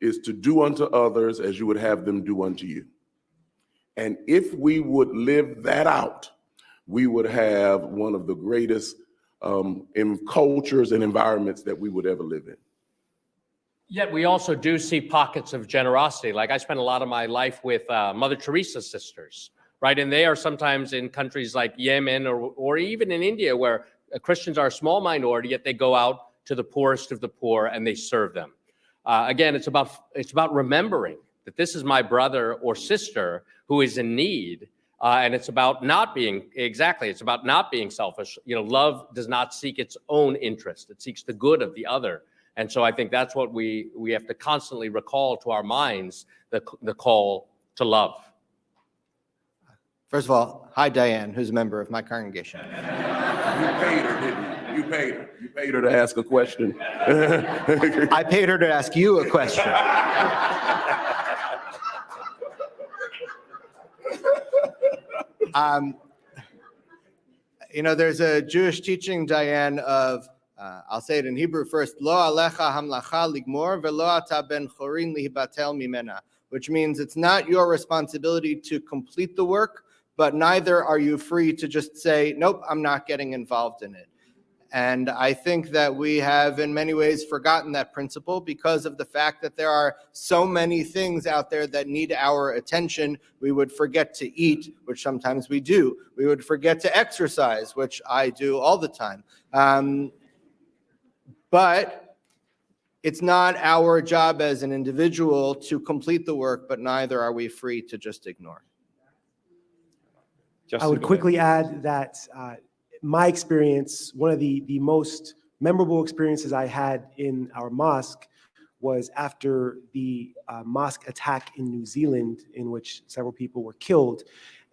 is to do unto others as you would have them do unto you. And if we would live that out, we would have one of the greatest in cultures and environments that we would ever live in. Yet we also do see pockets of generosity. Like I spent a lot of my life with Mother Teresa's sisters, right? And they are sometimes in countries like Yemen or even in India, where Christians are a small minority, yet they go out to the poorest of the poor and they serve them. Again, it's about remembering that this is my brother or sister who is in need. And it's about not being, it's about not being selfish. Love does not seek its own interest. It seeks the good of the other. And so I think that's what we have to constantly recall to our minds, the call to love. First of all, hi, Diane, who's a member of my congregation. You paid her, didn't you? You paid her. You paid her to ask a question. I paid her to ask you a question. There's a Jewish teaching, Diane, of, I'll say it in Hebrew first, Lo alecha hamlacha ligmor velo ata ben chorin lihibatel mimena, which means it's not your responsibility to complete the work, but neither are you free to just say, nope, I'm not getting involved in it. And I think that we have in many ways forgotten that principle because of the fact that there are so many things out there that need our attention. We would forget to eat, which sometimes we do. We would forget to exercise, which I do all the time. But it's not our job as an individual to complete the work, but neither are we free to just ignore. I would quickly add that my experience, one of the most memorable experiences I had in our mosque was after the mosque attack in New Zealand, in which several people were killed.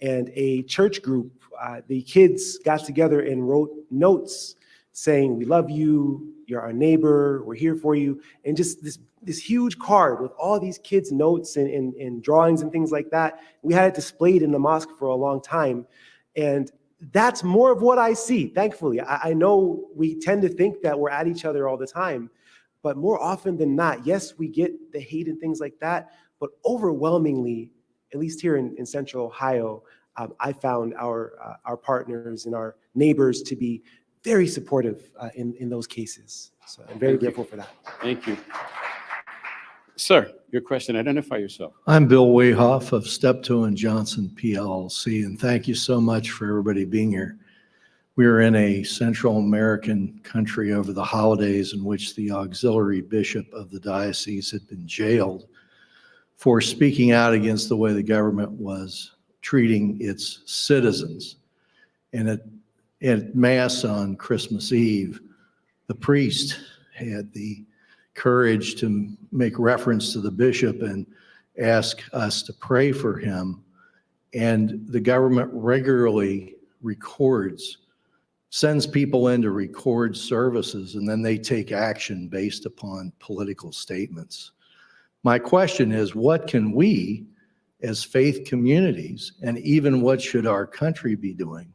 And a church group, the kids got together and wrote notes saying, "We love you, you're our neighbor, we're here for you." And just this huge card with all these kids' notes and drawings and things like that. We had it displayed in the mosque for a long time. And that's more of what I see, thankfully. I know we tend to think that we're at each other all the time, but more often than not, yes, we get the hate and things like that, but overwhelmingly, at least here in Central Ohio, I found our partners and our neighbors to be very supportive in those cases. So I'm very grateful for that. Thank you. Sir, your question, identify yourself. I'm Bill Wayhoff of Steptoe and Johnson PLC, and thank you so much for everybody being here. We are in a Central American country over the holidays in which the auxiliary bishop of the diocese had been jailed for speaking out against the way the government was treating its citizens. And at Mass on Christmas Eve, the priest had the courage to make reference to the bishop and ask us to pray for him. And the government regularly sends people in to record services, and then they take action based upon political statements. My question is, what can we as faith communities, and even what should our country be doing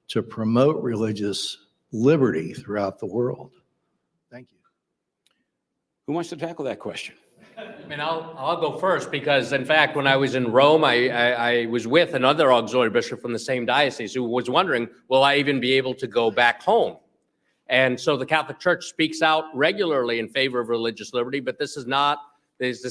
to promote religious liberty throughout the world? Thank you. Who wants to tackle that question? I'll go first because, in fact, when I was in Rome, I was with another auxiliary bishop from the same diocese who was wondering, will I even be able to go back home? And so the Catholic Church speaks out regularly in favor of religious liberty, but this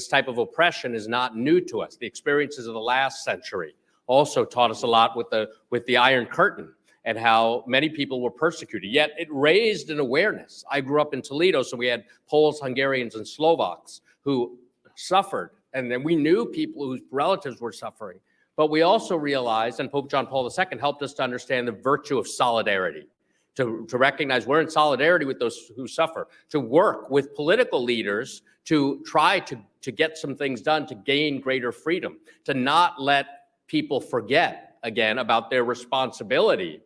type of oppression is not new to us. The experiences of the last century also taught us a lot with the Iron Curtain and how many people were persecuted. Yet it raised an awareness. I grew up in Toledo, so we had Poles, Hungarians, and Slovaks who suffered. And then we knew people whose relatives were suffering. But we also realized, and Pope John Paul II helped us to understand the virtue of solidarity, to recognize we're in solidarity with those who suffer, to work with political leaders to try to get some things done to gain greater freedom, to not let people forget again about their responsibility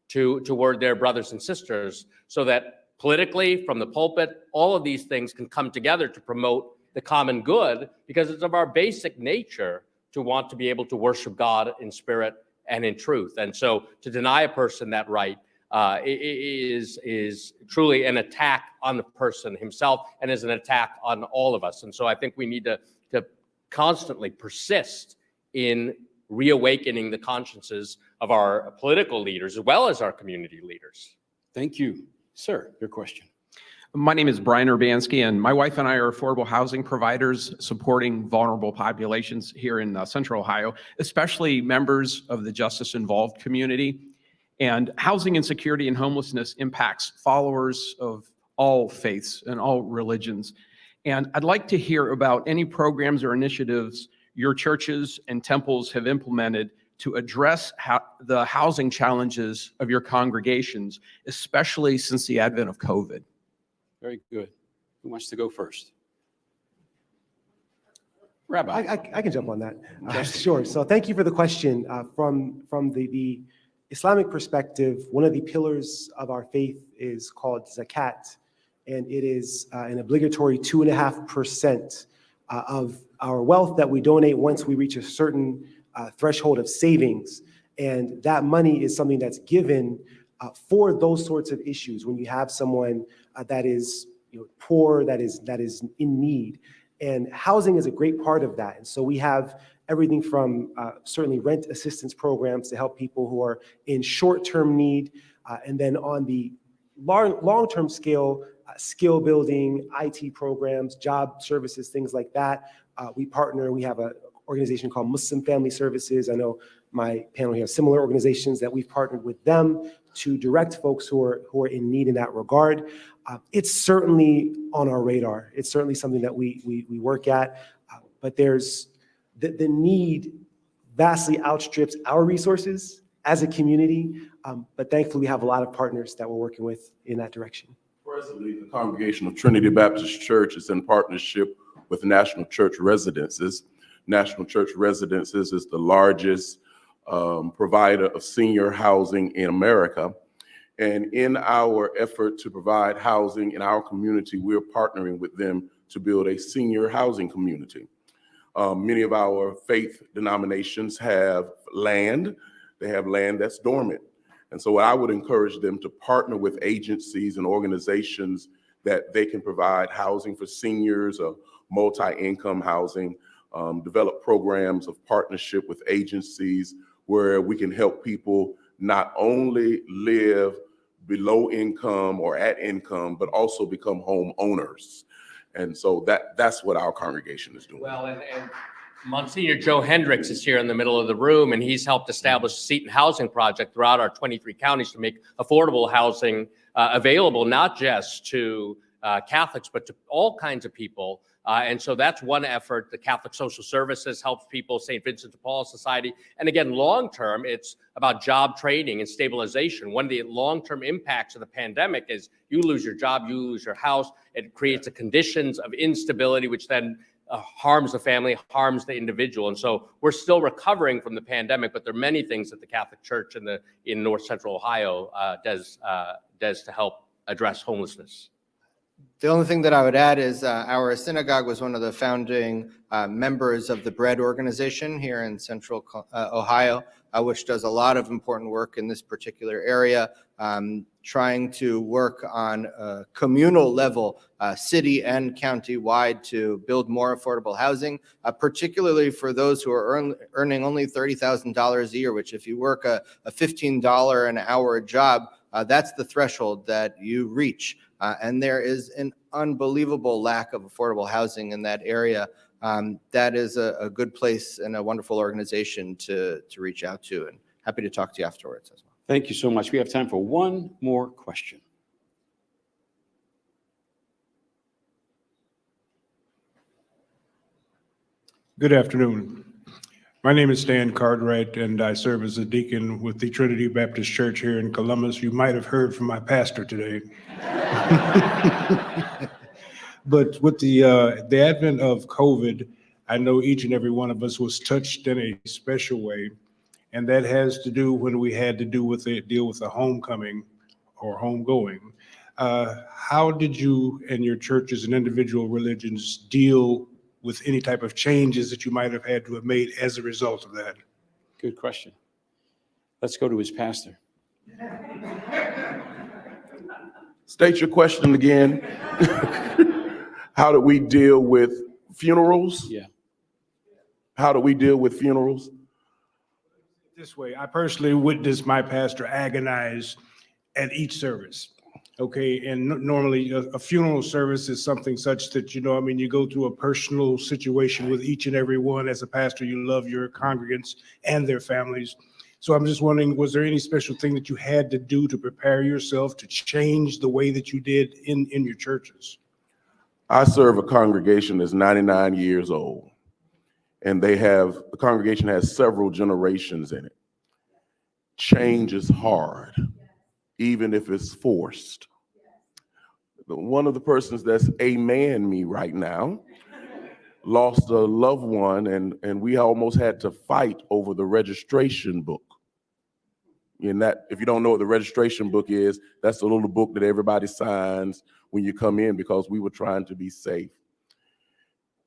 toward their brothers and sisters, so that politically, from the pulpit, all of these things can come together to promote the common good, because it's of our basic nature to want to be able to worship God in spirit and in truth. And so to deny a person that right is truly an attack on the person himself and is an attack on all of us. And so I think we need to constantly persist in reawakening the consciences of our political leaders as well as our community leaders. Thank you. Sir, your question. My name is Brian Urbanski, and my wife and I are affordable housing providers supporting vulnerable populations here in Central Ohio, especially members of the justice involved community. And housing insecurity and homelessness impacts followers of all faiths and all religions. And I'd like to hear about any programs or initiatives your churches and temples have implemented to address the housing challenges of your congregations, especially since the advent of COVID. Very good. Who wants to go first? Rabbi. I can jump on that. Sure. So thank you for the question. From the Islamic perspective, one of the pillars of our faith is called zakat, and it is an obligatory 2.5% of our wealth that we donate once we reach a certain threshold of savings. And that money is something that's given for those sorts of issues. When you have someone that is poor, that is in need, and housing is a great part of that. And so we have everything from certainly rent assistance programs to help people who are in short-term need, and then on the long-term scale, skill building, IT programs, job services, things like that. We have an organization called Muslim Family Services. I know my panel here has similar organizations that we've partnered with them to direct folks who are in need in that regard. It's certainly on our radar. It's certainly something that we work at, but there's the need vastly outstrips our resources as a community, but thankfully we have a lot of partners that we're working with in that direction. Presently, the congregation of Trinity Baptist Church is in partnership with National Church Residences. National Church Residences is the largest provider of senior housing in America. And in our effort to provide housing in our community, we're partnering with them to build a senior housing community. Many of our faith denominations have land. They have land that's dormant. And so I would encourage them to partner with agencies and organizations that they can provide housing for seniors or multi-income housing, develop programs of partnership with agencies where we can help people not only live below income or at income, but also become homeowners. And so that's what our congregation is doing. Well, and Monsignor Joe Hendricks is here in the middle of the room, and he's helped establish the Seton Housing Project throughout our 23 counties to make affordable housing available, not just to Catholics, but to all kinds of people. And so that's one effort. The Catholic Social Services helps people, St. Vincent de Paul Society. And again, long-term, it's about job training and stabilization. One of the long-term impacts of the pandemic is you lose your job, you lose your house. It creates the conditions of instability, which then harms the family, harms the individual. And so we're still recovering from the pandemic, but there are many things that the Catholic Church in North Central Ohio does to help address homelessness. The only thing that I would add is our synagogue was one of the founding members of the Bread organization here in Central Ohio, which does a lot of important work in this particular area, trying to work on a communal level, city and county-wide, to build more affordable housing, particularly for those who are earning only $30,000 a year, which if you work a $15 an hour job, that's the threshold that you reach. And there is an unbelievable lack of affordable housing in that area. That is a good place and a wonderful organization to reach out to, and happy to talk to you afterwards as well. Thank you so much. We have time for one more question. Good afternoon. My name is Stan Cartwright, and I serve as a deacon with the Trinity Baptist Church here in Columbus. You might have heard from my pastor today. But with the advent of COVID, I know each and every one of us was touched in a special way, and that has to do when we had to deal with the homecoming or homegoing. How did you and your churches and individual religions deal with any type of changes that you might have had to have made as a result of that? Good question. Let's go to his pastor. State your question again. How do we deal with funerals? Yeah. How do we deal with funerals? This way, I personally witnessed my pastor agonize at each service. Okay, and normally a funeral service is something such that, I mean, you go through a personal situation with each and every one. As a pastor, you love your congregants and their families. So I'm just wondering, was there any special thing that you had to do to prepare yourself to change the way that you did in your churches? I serve a congregation that's 99 years old, and the congregation has several generations in it. Change is hard, even if it's forced. One of the persons that's amen me right now lost a loved one, and we almost had to fight over the registration book. And that, if you don't know what the registration book is, that's the little book that everybody signs when you come in, because we were trying to be safe.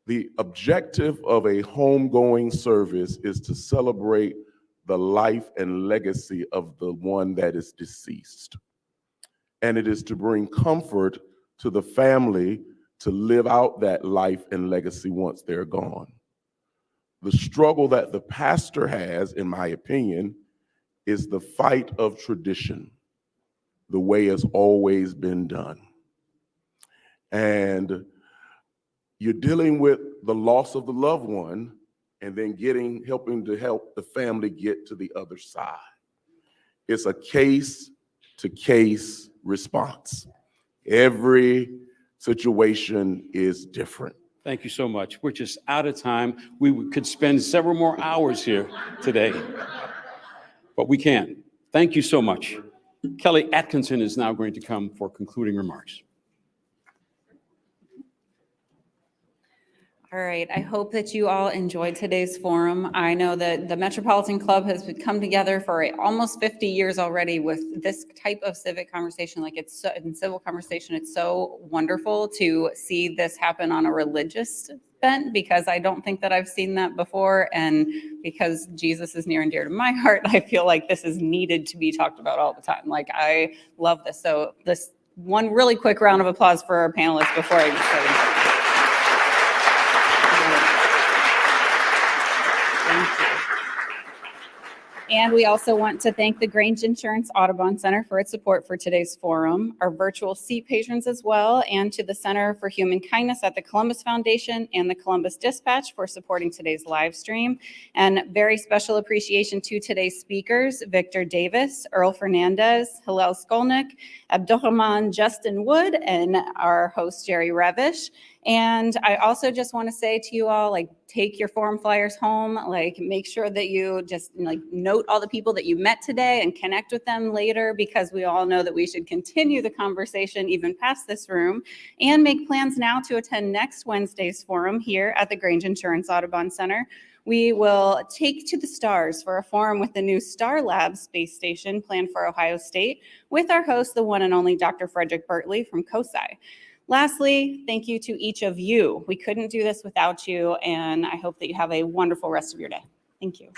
The objective of a homegoing service is to celebrate the life and legacy of the one that is deceased. And it is to bring comfort to the family to live out that life and legacy once they're gone. The struggle that the pastor has, in my opinion, is the fight of tradition, the way it's always been done. And you're dealing with the loss of the loved one, and then helping to help the family get to the other side. It's a case-to-case response. Every situation is different. Thank you so much. We're just out of time. We could spend several more hours here today, but we can't. Thank you so much. Kelly Atkinson is now going to come for concluding remarks. All right, I hope that you all enjoyed today's forum. I know that the Metropolitan Club has come together for almost 50 years already with this type of civic conversation. Like, it's so, in civil conversation, it's so wonderful to see this happen on a religious bent, because I don't think that I've seen that before. And because Jesus is near and dear to my heart, I feel like this is needed to be talked about all the time. Like, I love this. So this one really quick round of applause for our panelists before I just say. And we also want to thank the Grange Insurance Audubon Center for its support for today's forum, our virtual seat patrons as well, and to the Center for Human Kindness at the Columbus Foundation and the Columbus Dispatch for supporting today's live stream. And very special appreciation to today's speakers, Victor Davis, Earl Fernandez, Hillel Skolnick, Abdulrahman Justin Wood, and our host, Jerry Revish. And I also just want to say to you all, like, take your forum flyers home, like, make sure that you just note all the people that you met today and connect with them later, because we all know that we should continue the conversation even past this room, and make plans now to attend next Wednesday's forum here at the Grange Insurance Audubon Center. We will take to the stars for a forum with the new Star Labs space station planned for Ohio State with our host, the one and only Dr. Frederick Bertley from COSI. Lastly, thank you to each of you. We couldn't do this without you, and I hope that you have a wonderful rest of your day. Thank you.